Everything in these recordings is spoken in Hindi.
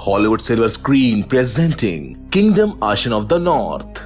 Hollywood silver screen presenting kingdom Asian of the north.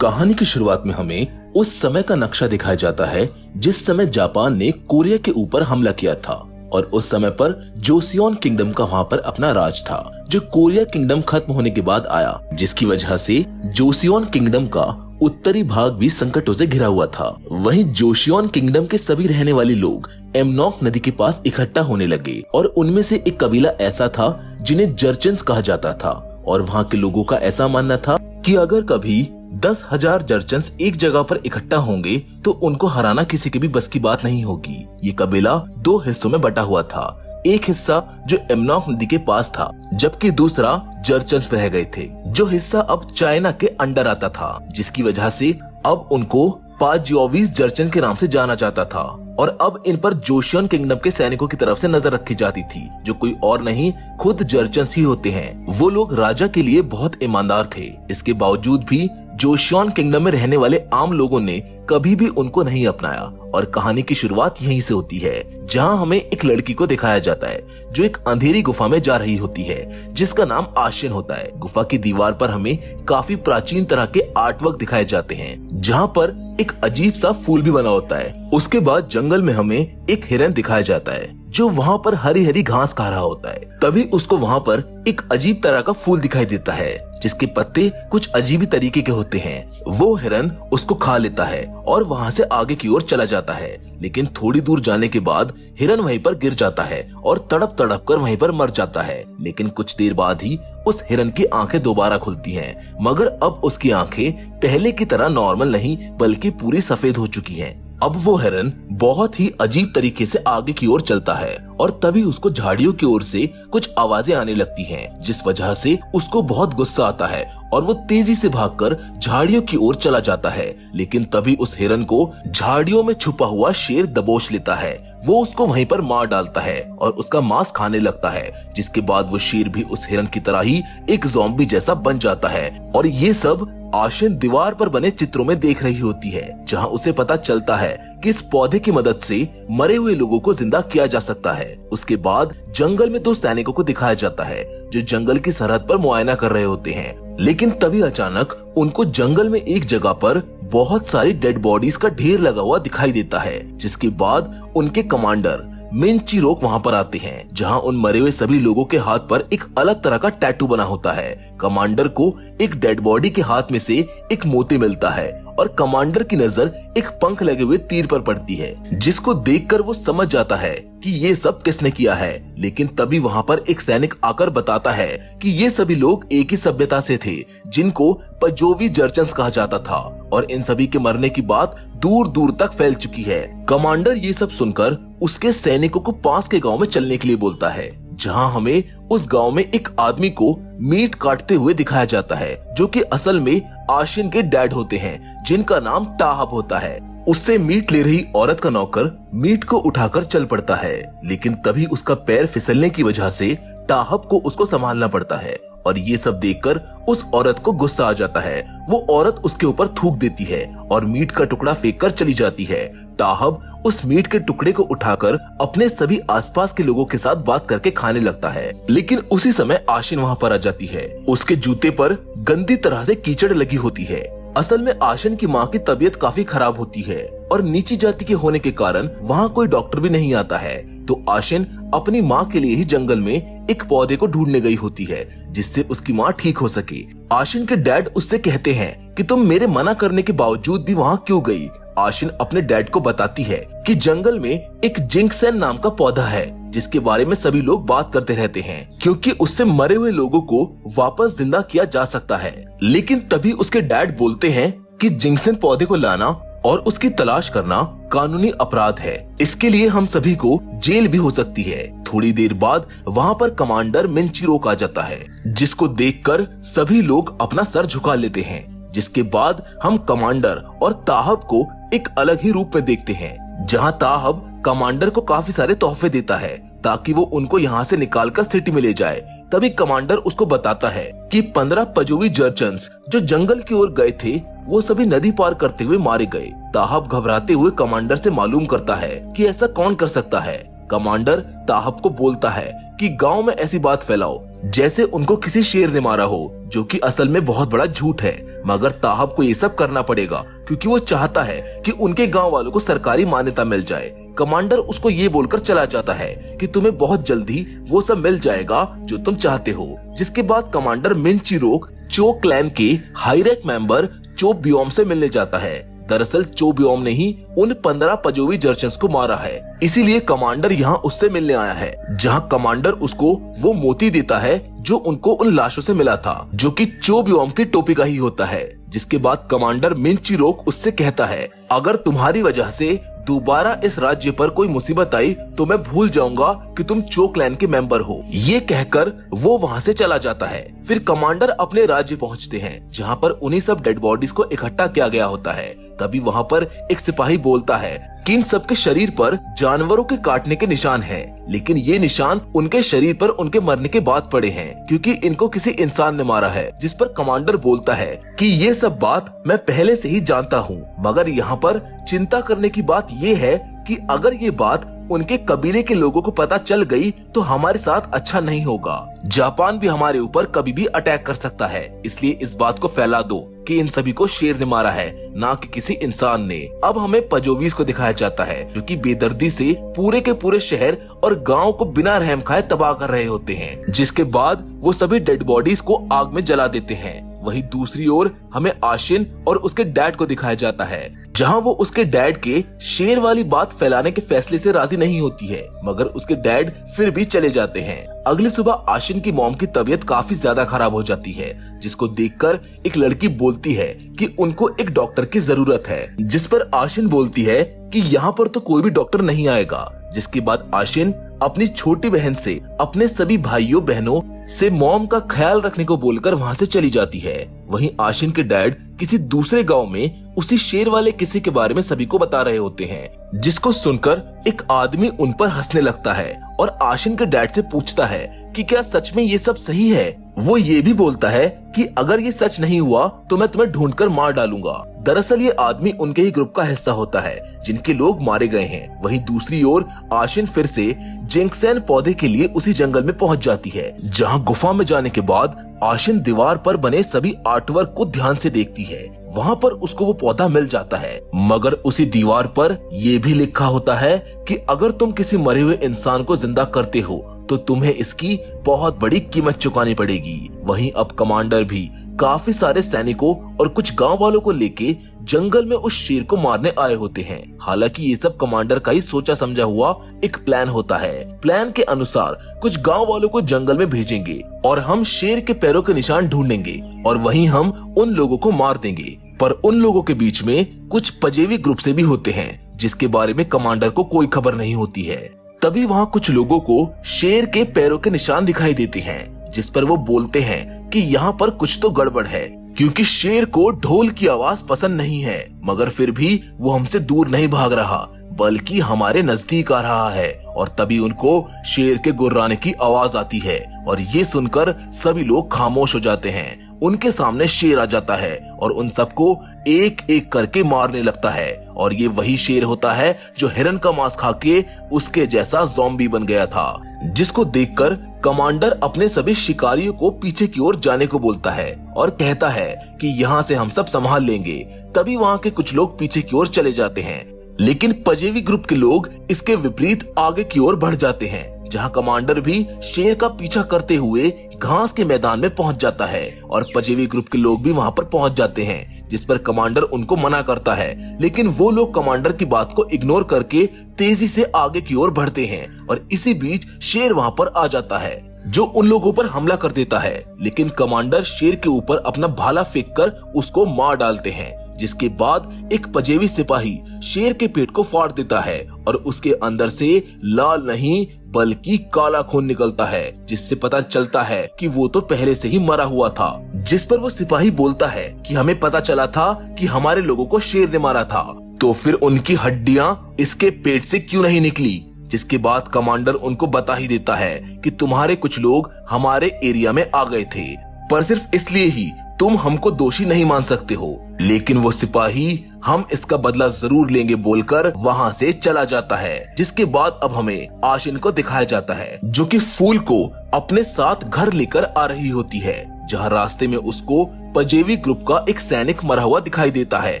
कहानी की शुरुआत में हमें उस समय का नक्शा दिखाया जाता है जिस समय जापान ने कोरिया के ऊपर हमला किया था और उस समय पर जोसियोन किंगडम का वहाँ पर अपना राज था जो कोरिया किंगडम खत्म होने के बाद आया, जिसकी वजह से जोसियोन किंगडम का उत्तरी भाग भी संकटों से घिरा हुआ था। वहीं जोसियोन किंगडम के सभी रहने वाले लोग एमनॉक नदी के पास इकट्ठा होने लगे और उनमें से एक कबीला ऐसा था जिन्हें जर्चन्स कहा जाता था और वहाँ के लोगों का ऐसा मानना था कि अगर कभी 10,000 जर्चन्स एक जगह पर इकट्ठा होंगे तो उनको हराना किसी के भी बस की बात नहीं होगी। ये कबीला दो हिस्सों में बटा हुआ था, एक हिस्सा जो एमनॉक नदी के पास था जबकि दूसरा जर्चन्स रह गए थे, जो हिस्सा अब चाइना के अंडर आता था, जिसकी वजह से अब उनको पाजियोवीज जर्चन के नाम से जाना जाता था और अब इन पर जोसियोन किंगडम के सैनिकों की तरफ से नजर रखी जाती थी जो कोई और नहीं खुद जर्चन्स ही होते हैं। वो लोग राजा के लिए बहुत ईमानदार थे, इसके बावजूद भी जोसियोन किंगडम में रहने वाले आम लोगों ने कभी भी उनको नहीं अपनाया और कहानी की शुरुआत यहीं से होती है जहां हमें एक लड़की को दिखाया जाता है जो एक अंधेरी गुफा में जा रही होती है जिसका नाम आशियन होता है। गुफा की दीवार पर हमें काफी प्राचीन तरह के आर्टवर्क दिखाए जाते हैं जहां पर एक अजीब सा फूल भी बना होता है। उसके बाद जंगल में हमें एक हिरन दिखाया जाता है जो वहाँ पर हरी हरी घास खा रहा होता है। तभी उसको वहाँ पर एक अजीब तरह का फूल दिखाई देता है जिसके पत्ते कुछ अजीब तरीके के होते हैं। वो हिरन उसको खा लेता है और वहाँ से आगे की ओर चला जाता है, लेकिन थोड़ी दूर जाने के बाद हिरन वहीं पर गिर जाता है और तड़प तड़प कर वहीं पर मर जाता है। लेकिन कुछ देर बाद ही उस हिरन की आंखें दोबारा खुलती हैं, मगर अब उसकी आंखें पहले की तरह नॉर्मल नहीं बल्कि पूरी सफेद हो चुकी हैं। अब वो हिरन बहुत ही अजीब तरीके से आगे की ओर चलता है और तभी उसको झाड़ियों की ओर से कुछ आवाजें आने लगती हैं, जिस वजह से उसको बहुत गुस्सा आता है और वो तेजी से भागकर झाड़ियों की ओर चला जाता है। लेकिन तभी उस हिरन को झाड़ियों में छुपा हुआ शेर दबोच लेता है। वो उसको वहीं पर मार डालता है और उसका मांस खाने लगता है, जिसके बाद वो शेर भी उस हिरन की तरह ही एक ज़ॉम्बी जैसा बन जाता है। और ये सब आशियन दीवार पर बने चित्रों में देख रही होती है जहां उसे पता चलता है कि इस पौधे की मदद से मरे हुए लोगों को जिंदा किया जा सकता है। उसके बाद जंगल में दो सैनिकों को दिखाया जाता है जो जंगल की सरहद पर मुआयना कर रहे होते हैं, लेकिन तभी अचानक उनको जंगल में एक जगह पर बहुत सारी डेड बॉडीज का ढेर लगा हुआ दिखाई देता है, जिसके बाद उनके कमांडर मिनचिरोक वहाँ पर आते हैं जहाँ उन मरे हुए सभी लोगों के हाथ पर एक अलग तरह का टैटू बना होता है। कमांडर को एक डेड बॉडी के हाथ में से एक मोती मिलता है और कमांडर की नजर एक पंख लगे हुए तीर पर पड़ती है, जिसको देखकर वो समझ जाता है कि ये सब किसने किया है। लेकिन तभी वहाँ पर एक सैनिक आकर बताता है कि ये सभी लोग एक ही सभ्यता से थे जिनको पजोवी जर्चन्स कहा जाता था और इन सभी के मरने की बात दूर दूर तक फैल चुकी है। कमांडर ये सब सुनकर उसके सैनिकों को पास के गांव में चलने के लिए बोलता है जहां हमें उस गांव में एक आदमी को मीट काटते हुए दिखाया जाता है जो कि असल में आशियन के डैड होते हैं जिनका नाम टाहब होता है। उससे मीट ले रही औरत का नौकर मीट को उठाकर चल पड़ता है, लेकिन तभी उसका पैर फिसलने की वजह से टाहब को उसको संभालना पड़ता है और ये सब देखकर उस औरत को गुस्सा आ जाता है। वो औरत उसके ऊपर थूक देती है और मीट का टुकड़ा फेंक कर चली जाती है। टाहब उस मीट के टुकड़े को उठाकर अपने सभी आसपास के लोगों के साथ बात करके खाने लगता है, लेकिन उसी समय आशियन वहाँ पर आ जाती है। उसके जूते पर गंदी तरह से कीचड़ लगी होती है। असल में आशियन की माँ की तबीयत काफी खराब होती है और नीची जाति के होने के कारण वहाँ कोई डॉक्टर भी नहीं आता है, तो आशियन अपनी माँ के लिए ही जंगल में एक पौधे को ढूंढने गई होती है जिससे उसकी माँ ठीक हो सके। आशियन के डैड उससे कहते हैं कि तुम मेरे मना करने के बावजूद भी वहाँ क्यों गई। आशियन अपने डैड को बताती है कि जंगल में एक जिंगसेन नाम का पौधा है जिसके बारे में सभी लोग बात करते रहते हैं क्योंकि उससे मरे हुए लोगों को वापस जिंदा किया जा सकता है। लेकिन तभी उसके डैड बोलते हैं कि जिंगसेन पौधे को लाना और उसकी तलाश करना कानूनी अपराध है, इसके लिए हम सभी को जेल भी हो सकती है। थोड़ी देर बाद वहाँ पर कमांडर मिनचिरोक आ जाता है जिसको देखकर सभी लोग अपना सर झुका लेते हैं, जिसके बाद हम कमांडर और ताहब को एक अलग ही रूप में देखते हैं जहाँ ताहब कमांडर को काफी सारे तोहफे देता है ताकि वो उनको यहाँ से निकालकर सिटी में ले जाए। तभी कमांडर उसको बताता है कि 15 पजोवी जर्चन्स जो जंगल की ओर गए थे वो सभी नदी पार करते हुए मारे गए। ताहब घबराते हुए कमांडर से मालूम करता है कि ऐसा कौन कर सकता है। कमांडर ताहब को बोलता है कि गांव में ऐसी बात फैलाओ जैसे उनको किसी शेर ने मारा हो, जो कि असल में बहुत बड़ा झूठ है। मगर ताहब को ये सब करना पड़ेगा क्योंकि वो चाहता है कि उनके गांव वालों को सरकारी मान्यता मिल जाए। कमांडर उसको ये बोलकर चला जाता है कि तुम्हें बहुत जल्दी वो सब मिल जाएगा जो तुम चाहते हो। जिसके बाद कमांडर मिन चिरोक चो क्लैन के हाई रैंक मेंबर चो बियोम से मिलने जाता है। दरअसल चो बियोम ने ही उन 15 पजोवी जर्चन्स को मारा है, इसीलिए कमांडर यहाँ उससे मिलने आया है। जहाँ कमांडर उसको वो मोती देता है जो उनको उन लाशों से मिला था, जो कि चो बियोम की टोपी का ही होता है। जिसके बाद कमांडर मिन चिरोक उससे कहता है, अगर तुम्हारी वजह से दोबारा इस राज्य पर कोई मुसीबत आई तो मैं भूल जाऊंगा कि तुम चो क्लैन के मेंबर हो। ये कहकर वो वहाँ से चला जाता है। फिर कमांडर अपने राज्य पहुँचते हैं, जहाँ पर उन्हीं सब डेड बॉडीज को इकट्ठा किया गया होता है। तभी वहाँ पर एक सिपाही बोलता है कि इन सबके शरीर पर जानवरों के काटने के निशान हैं, लेकिन ये निशान उनके शरीर पर उनके मरने के बाद पड़े हैं, क्योंकि इनको किसी इंसान ने मारा है। जिस पर कमांडर बोलता है कि ये सब बात मैं पहले से ही जानता हूँ, मगर यहाँ पर चिंता करने की बात ये है कि अगर ये बात उनके कबीले के लोगों को पता चल गई तो हमारे साथ अच्छा नहीं होगा। जापान भी हमारे ऊपर कभी भी अटैक कर सकता है, इसलिए इस बात को फैला दो कि इन सभी को शेर ने मारा है, ना कि किसी इंसान ने। अब हमें पजोवीज को दिखाया जाता है, जो कि बेदर्दी से पूरे के पूरे शहर और गांव को बिना रहम खाए तबाह कर रहे होते हैं। जिसके बाद वो सभी डेड बॉडीज को आग में जला देते हैं। वहीं दूसरी ओर हमें आशिन और उसके डैड को दिखाया जाता है, जहां वो उसके डैड के शेर वाली बात फैलाने के फैसले से राजी नहीं होती है, मगर उसके डैड फिर भी चले जाते हैं। अगली सुबह आशिन की मॉम की तबीयत काफी ज्यादा खराब हो जाती है, जिसको देखकर एक लड़की बोलती है कि उनको एक डॉक्टर की जरूरत है। जिस पर आशिन बोलती है कि यहाँ पर तो कोई भी डॉक्टर नहीं आएगा। जिसके बाद आशिन अपनी छोटी बहन से अपने सभी भाइयों बहनों से मॉम का ख्याल रखने को बोलकर वहाँ से चली जाती है। वहीं आशिन के डैड किसी दूसरे गांव में उसी शेर वाले किसी के बारे में सभी को बता रहे होते हैं, जिसको सुनकर एक आदमी उन पर हंसने लगता है और आशिन के डैड से पूछता है कि क्या सच में ये सब सही है। वो ये भी बोलता है कि अगर ये सच नहीं हुआ तो मैं तुम्हें ढूंढकर मार डालूंगा। दरअसल ये आदमी उनके ही ग्रुप का हिस्सा होता है जिनके लोग मारे गए हैं। वहीं दूसरी ओर आशिन फिर से जिंक्सेन पौधे के लिए उसी जंगल में पहुंच जाती है, जहां गुफा में जाने के बाद आशिन दीवार पर बने सभी आर्टवर्क को ध्यान से देखती है। वहाँ पर उसको वो पौधा मिल जाता है, मगर उसी दीवार पर ये भी लिखा होता है कि अगर तुम किसी मरे हुए इंसान को जिंदा करते हो तो तुम्हें इसकी बहुत बड़ी कीमत चुकानी पड़ेगी। वहीं अब कमांडर भी काफी सारे सैनिकों और कुछ गांव वालों को लेके जंगल में उस शेर को मारने आए होते हैं। हालांकि ये सब कमांडर का ही सोचा समझा हुआ एक प्लान होता है। प्लान के अनुसार कुछ गांव वालों को जंगल में भेजेंगे और हम शेर के पैरों के निशान ढूंढेंगे और वहीं हम उन लोगों को मार देंगे। पर उन लोगों के बीच में कुछ पजेवी ग्रुप से भी होते हैं, जिसके बारे में कमांडर को कोई खबर नहीं होती है। तभी वहाँ कुछ लोगों को शेर के पैरों के निशान दिखाई देते हैं, जिस पर वो बोलते हैं कि यहाँ पर कुछ तो गड़बड़ है, क्योंकि शेर को ढोल की आवाज पसंद नहीं है, मगर फिर भी वो हमसे दूर नहीं भाग रहा बल्कि हमारे नजदीक आ रहा है। और तभी उनको शेर के गुर्राने की आवाज आती है और ये सुनकर सभी लोग खामोश हो जाते हैं। उनके सामने शेर आ जाता है और उन सबको एक एक करके मारने लगता है। और ये वही शेर होता है जो हिरन का मांस खा के उसके जैसा ज़ॉम्बी बन गया था, जिसको देखकर कमांडर अपने सभी शिकारियों को पीछे की ओर जाने को बोलता है और कहता है कि यहाँ से हम सब संभाल लेंगे। तभी वहाँ के कुछ लोग पीछे की ओर चले जाते हैं, लेकिन पजेवी ग्रुप के लोग इसके विपरीत आगे की ओर बढ़ जाते हैं, जहाँ कमांडर भी शेर का पीछा करते हुए घास के मैदान में पहुंच जाता है और पजेवी ग्रुप के लोग भी वहां पर पहुंच जाते हैं। जिस पर कमांडर उनको मना करता है, लेकिन वो लोग कमांडर की बात को इग्नोर करके तेजी से आगे की ओर बढ़ते हैं और इसी बीच शेर वहां पर आ जाता है, जो उन लोगों पर हमला कर देता है। लेकिन कमांडर शेर के ऊपर अपना भाला फेंक कर उसको मार डालते हैं, जिसके बाद एक पजेवी सिपाही शेर के पेट को फाड़ देता है और उसके अंदर से लाल नहीं बल्कि काला खून निकलता है, जिससे पता चलता है कि वो तो पहले से ही मरा हुआ था। जिस पर वो सिपाही बोलता है कि हमें पता चला था कि हमारे लोगों को शेर ने मारा था, तो फिर उनकी हड्डियां इसके पेट से क्यों नहीं निकली। जिसके बाद कमांडर उनको बता ही देता है कि तुम्हारे कुछ लोग हमारे एरिया में आ गए थे, पर सिर्फ इसलिए ही तुम हमको दोषी नहीं मान सकते हो। लेकिन वो सिपाही हम इसका बदला जरूर लेंगे बोलकर वहाँ से चला जाता है। जिसके बाद अब हमें आशिन को दिखाया जाता है जो कि फूल को अपने साथ घर लेकर आ रही होती है, जहाँ रास्ते में उसको पजेवी ग्रुप का एक सैनिक मरा हुआ दिखाई देता है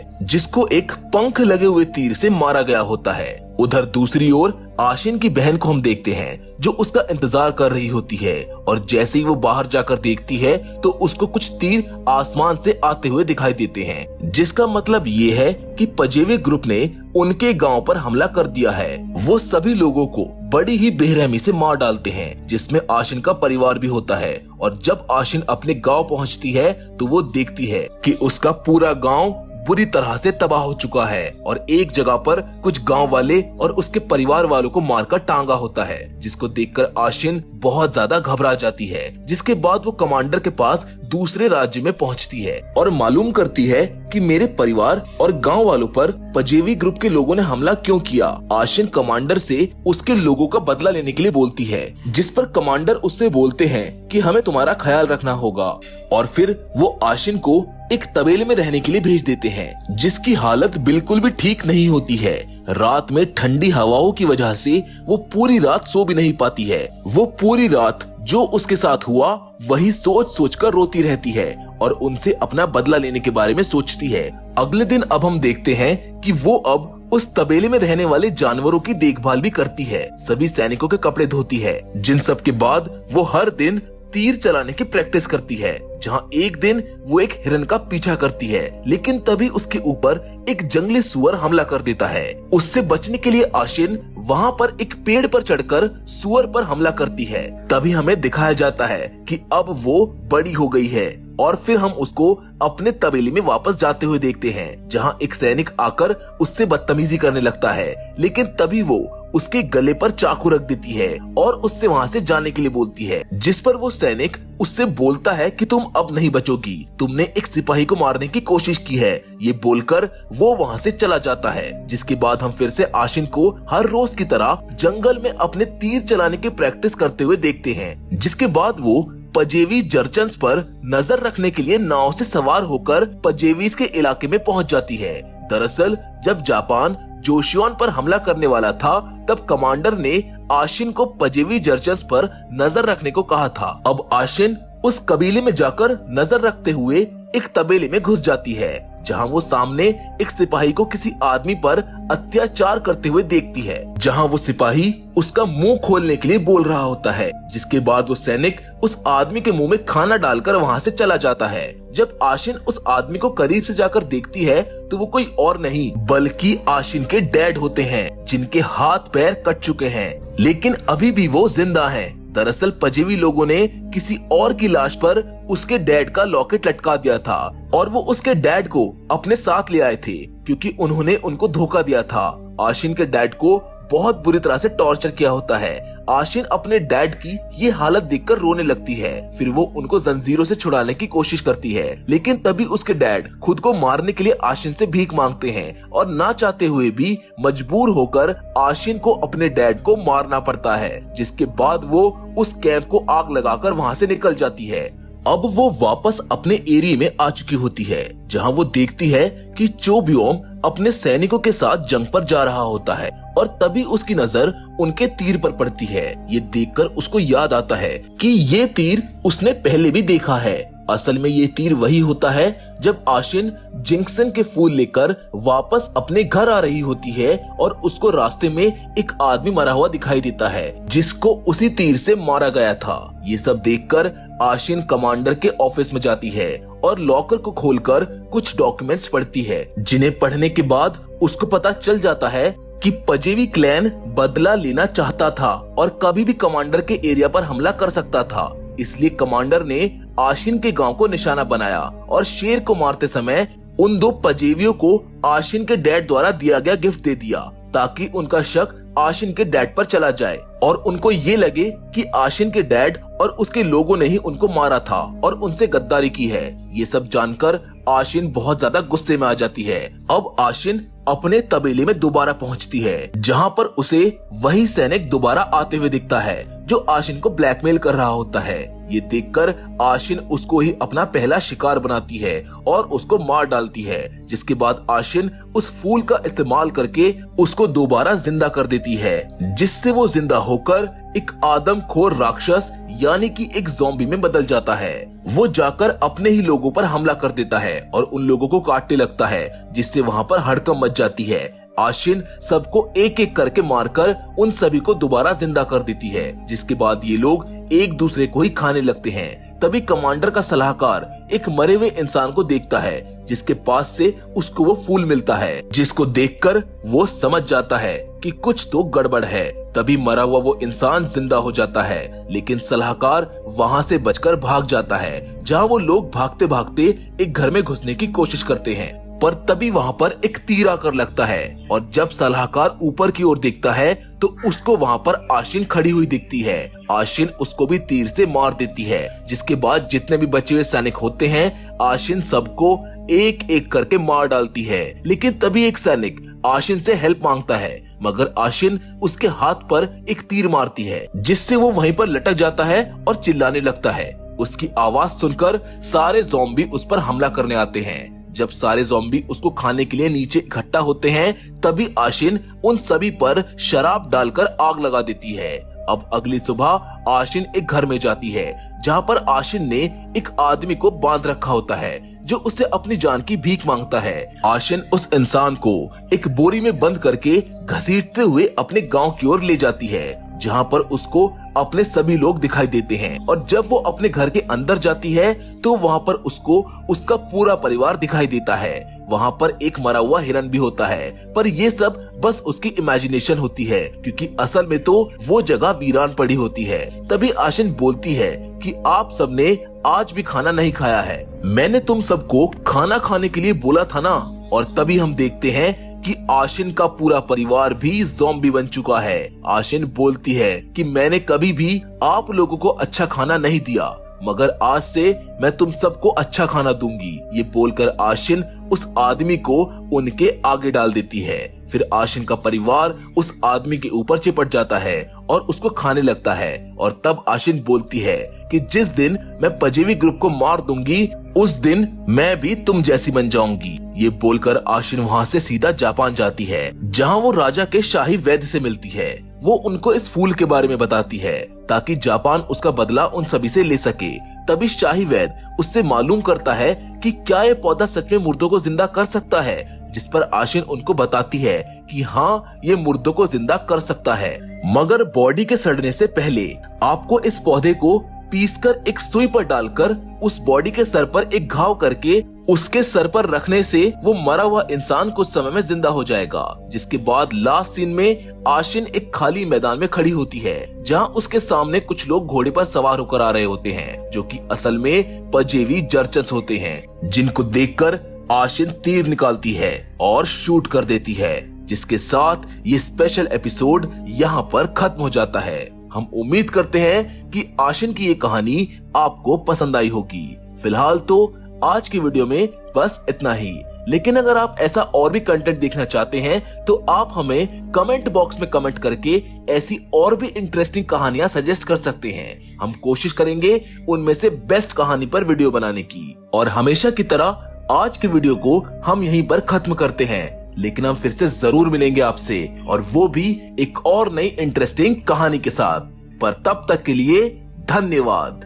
जिसको एक पंख लगे हुए तीर से मारा गया होता है। उधर दूसरी ओर आशिन की बहन को हम देखते हैं जो उसका इंतजार कर रही होती है, और जैसे ही वो बाहर जाकर देखती है तो उसको कुछ तीर आसमान से आते हुए दिखाई देते हैं, जिसका मतलब ये है कि पजेवी ग्रुप ने उनके गांव पर हमला कर दिया है। वो सभी लोगों को बड़ी ही बेरहमी से मार डालते हैं, जिसमें आशिन का परिवार भी होता है। और जब आशिन अपने गांव पहुंचती है तो वो देखती है कि उसका पूरा गांव बुरी तरह से तबाह हो चुका है, और एक जगह पर कुछ गांव वाले और उसके परिवार वालों को मारकर टांगा होता है, जिसको देखकर आशिन बहुत ज्यादा घबरा जाती है। जिसके बाद वो कमांडर के पास दूसरे राज्य में पहुंचती है और मालूम करती है कि मेरे परिवार और गांव वालों पर पजेवी ग्रुप के लोगों ने हमला क्यों किया। आशिन कमांडर से उसके लोगों का बदला लेने के लिए बोलती है, जिस पर कमांडर उससे बोलते हैं कि हमें तुम्हारा ख्याल रखना होगा, और फिर वो आशिन को एक तबेले में रहने के लिए भेज देते हैं, जिसकी हालत बिल्कुल भी ठीक नहीं होती है। रात में ठंडी हवाओं की वजह से वो पूरी रात सो भी नहीं पाती है। वो पूरी रात जो उसके साथ हुआ वही सोच सोच कर रोती रहती है और उनसे अपना बदला लेने के बारे में सोचती है। अगले दिन अब हम देखते हैं कि वो अब उस तबेले में रहने वाले जानवरों की देखभाल भी करती है, सभी सैनिकों के कपड़े धोती है, जिन सब के बाद वो हर दिन तीर चलाने की प्रैक्टिस करती है। जहाँ एक दिन वो एक हिरन का पीछा करती है, लेकिन तभी उसके ऊपर एक जंगली सुअर हमला कर देता है। उससे बचने के लिए आशिन वहाँ पर एक पेड़ पर चढ़कर सुअर पर हमला करती है। तभी हमें दिखाया जाता है कि अब वो बड़ी हो गई है, और फिर हम उसको अपने तबेले में वापस जाते हुए देखते हैं, जहाँ एक सैनिक आकर उससे बदतमीजी करने लगता है, लेकिन तभी वो उसके गले पर चाकू रख देती है और उससे वहाँ से जाने के लिए बोलती है, जिस पर वो सैनिक उससे बोलता है कि तुम अब नहीं बचोगी, तुमने एक सिपाही को मारने की कोशिश की है। ये बोलकर वो वहाँ से चला जाता है। जिसके बाद हम फिर से आशिन को हर रोज की तरह जंगल में अपने तीर चलाने की प्रैक्टिस करते हुए देखते हैं। जिसके बाद वो पजेवी जर्चन्स पर नजर रखने के लिए नाव से सवार होकर पजेवीज के इलाके में पहुंच जाती है। दरअसल जब जापान जोशियोन पर हमला करने वाला था, तब कमांडर ने आशिन को पजेवी जर्चन्स पर नजर रखने को कहा था। अब आशिन उस कबीले में जाकर नजर रखते हुए एक तबेले में घुस जाती है, जहां वो सामने एक सिपाही को किसी आदमी पर अत्याचार करते हुए देखती है, जहां वो सिपाही उसका मुंह खोलने के लिए बोल रहा होता है। जिसके बाद वो सैनिक उस आदमी के मुंह में खाना डालकर वहां से चला जाता है। जब आशिन उस आदमी को करीब से जाकर देखती है तो वो कोई और नहीं बल्कि आशिन के डैड होते हैं, जिनके हाथ पैर कट चुके हैं, लेकिन अभी भी वो जिंदा हैं। दरअसल पजेवी लोगों ने किसी और की लाश पर उसके डैड का लॉकेट लटका दिया था, और वो उसके डैड को अपने साथ ले आए थे क्योंकि उन्होंने उनको धोखा दिया था। आशिन के डैड को बहुत बुरी तरह से टॉर्चर किया होता है। आशिन अपने डैड की ये हालत देखकर रोने लगती है। फिर वो उनको जंजीरों से छुड़ाने की कोशिश करती है, लेकिन तभी उसके डैड खुद को मारने के लिए आशिन से भीख मांगते हैं, और ना चाहते हुए भी मजबूर होकर आशिन को अपने डैड को मारना पड़ता है। जिसके बाद वो उस कैंप को आग लगाकर वहाँ से निकल जाती है। अब वो वापस अपने एरिया में आ चुकी होती है, जहाँ वो देखती है कि चोब्योम अपने सैनिकों के साथ जंग पर जा रहा होता है, और तभी उसकी नजर उनके तीर पर पड़ती है। ये देखकर उसको याद आता है कि ये तीर उसने पहले भी देखा है। असल में ये तीर वही होता है जब आशिन जिंक्सन के फूल लेकर वापस अपने घर आ रही होती है, और उसको रास्ते में एक आदमी मरा हुआ दिखाई देता है, जिसको उसी तीर से मारा गया था। ये सब देखकर आशिन कमांडर के ऑफिस में जाती है और लॉकर को खोलकर कुछ डॉक्यूमेंट्स पढ़ती है, जिन्हें पढ़ने के बाद उसको पता चल जाता है कि पजेवी क्लैन बदला लेना चाहता था और कभी भी कमांडर के एरिया पर हमला कर सकता था। इसलिए कमांडर ने आशिन के गांव को निशाना बनाया और शेर को मारते समय उन दो पजेवियों को आशिन के डैड द्वारा दिया गया गिफ्ट दे दिया, ताकि उनका शक आशिन के डैड पर चला जाए और उनको ये लगे कि आशिन के डैड और उसके लोगों ने ही उनको मारा था और उनसे गद्दारी की है। ये सब जानकर आशिन बहुत ज्यादा गुस्से में आ जाती है। अब आशिन अपने तबेले में दोबारा पहुंचती है, जहां पर उसे वही सैनिक दोबारा आते हुए दिखता है जो आशिन को ब्लैकमेल कर रहा होता है। ये देखकर आशिन उसको ही अपना पहला शिकार बनाती है और उसको मार डालती है, जिसके बाद आशिन उस फूल का इस्तेमाल करके उसको दोबारा जिंदा कर देती है, जिससे वो जिंदा होकर एक आदमखोर राक्षस यानी कि एक ज़ॉम्बी में बदल जाता है। वो जाकर अपने ही लोगों पर हमला कर देता है और उन लोगों को काटने लगता है, जिससे वहाँ पर हड़कंप मच जाती है। आशिन सबको एक एक करके मारकर उन सभी को दोबारा जिंदा कर देती है, जिसके बाद ये लोग एक दूसरे को ही खाने लगते हैं। तभी कमांडर का सलाहकार एक मरे हुए इंसान को देखता है, जिसके पास से उसको वो फूल मिलता है, जिसको देखकर वो समझ जाता है कि कुछ तो गड़बड़ है। तभी मरा हुआ वो इंसान जिंदा हो जाता है, लेकिन सलाहकार वहाँ से बचकर भाग जाता है, जहाँ वो लोग भागते भागते एक घर में घुसने की कोशिश करते हैं। पर तभी वहाँ पर एक तीर आकर लगता है और जब सलाहकार ऊपर की ओर देखता है तो उसको वहाँ पर आशिन खड़ी हुई दिखती है। आशिन उसको भी तीर से मार देती है, जिसके बाद जितने भी बचे हुए सैनिक होते हैं आशिन सबको एक एक करके मार डालती है। लेकिन तभी एक सैनिक आशिन से हेल्प मांगता है, मगर आशिन उसके हाथ पर एक तीर मारती है, जिससे वो वहीं पर लटक जाता है और चिल्लाने लगता है। उसकी आवाज सुनकर सारे ज़ॉम्बी उस पर हमला करने आते हैं। जब सारे ज़ॉम्बी उसको खाने के लिए नीचे इकट्ठा होते हैं, तभी आशिन उन सभी पर शराब डालकर आग लगा देती है। अब अगली सुबह आशिन एक घर में जाती है, जहाँ पर आशिन ने एक आदमी को बांध रखा होता है, जो उससे अपनी जान की भीख मांगता है। आशिन उस इंसान को एक बोरी में बंद करके घसीटते हुए अपने गांव की ओर ले जाती है, जहाँ पर उसको अपने सभी लोग दिखाई देते हैं। और जब वो अपने घर के अंदर जाती है तो वहाँ पर उसको उसका पूरा परिवार दिखाई देता है। वहाँ पर एक मरा हुआ हिरन भी होता है, पर ये सब बस उसकी इमेजिनेशन होती है, क्योंकि असल में तो वो जगह वीरान पड़ी होती है। तभी आशिन बोलती है कि आप सबने आज भी खाना नहीं खाया है, मैंने तुम सबको खाना खाने के लिए बोला था ना। और तभी हम देखते हैं कि आशिन का पूरा परिवार भी ज़ॉम्बी बन चुका है। आशिन बोलती है कि मैंने कभी भी आप लोगों को अच्छा खाना नहीं दिया, मगर आज से मैं तुम सबको अच्छा खाना दूंगी। ये बोलकर आशिन उस आदमी को उनके आगे डाल देती है। फिर आशिन का परिवार उस आदमी के ऊपर चिपट जाता है और उसको खाने लगता है। और तब आशिन बोलती है कि जिस दिन मैं पजेवी ग्रुप को मार दूंगी, उस दिन मैं भी तुम जैसी बन जाऊंगी। ये बोलकर आशिन वहाँ से सीधा जापान जाती है, जहाँ वो राजा के शाही वैद्य से मिलती है। वो उनको इस फूल के बारे में बताती है ताकि जापान उसका बदला उन सभी से ले सके। तभी शाही वैद्य उससे मालूम करता है कि क्या ये पौधा सच में मुर्दों को जिंदा कर सकता है, जिस पर आशिन उनको बताती है कि हाँ, ये मुर्दों को जिंदा कर सकता है, मगर बॉडी के सड़ने से पहले आपको इस पौधे को पीसकर एक सुई पर डालकर उस बॉडी के सर पर एक घाव करके उसके सर पर रखने से वो मरा हुआ इंसान कुछ समय में जिंदा हो जाएगा। जिसके बाद लास्ट सीन में आशिन एक खाली मैदान में खड़ी होती है, जहाँ उसके सामने कुछ लोग घोड़े पर सवार होकर आ रहे होते हैं, जो कि असल में पजेवी जर्चन्स होते हैं, जिनको देखकर आशिन तीर निकालती है और शूट कर देती है। जिसके साथ ये स्पेशल एपिसोड यहाँ पर खत्म हो जाता है। हम उम्मीद करते हैं कि आशिन की ये कहानी आपको पसंद आई होगी। फिलहाल तो आज की वीडियो में बस इतना ही, लेकिन अगर आप ऐसा और भी कंटेंट देखना चाहते हैं तो आप हमें कमेंट बॉक्स में कमेंट करके ऐसी और भी इंटरेस्टिंग कहानियां सजेस्ट कर सकते हैं। हम कोशिश करेंगे उनमें से बेस्ट कहानी पर वीडियो बनाने की। और हमेशा की तरह आज की वीडियो को हम यहीं पर खत्म करते हैं, लेकिन हम फिर से जरूर मिलेंगे आपसे, और वो भी एक और नई इंटरेस्टिंग कहानी के साथ। पर तब तक के लिए धन्यवाद।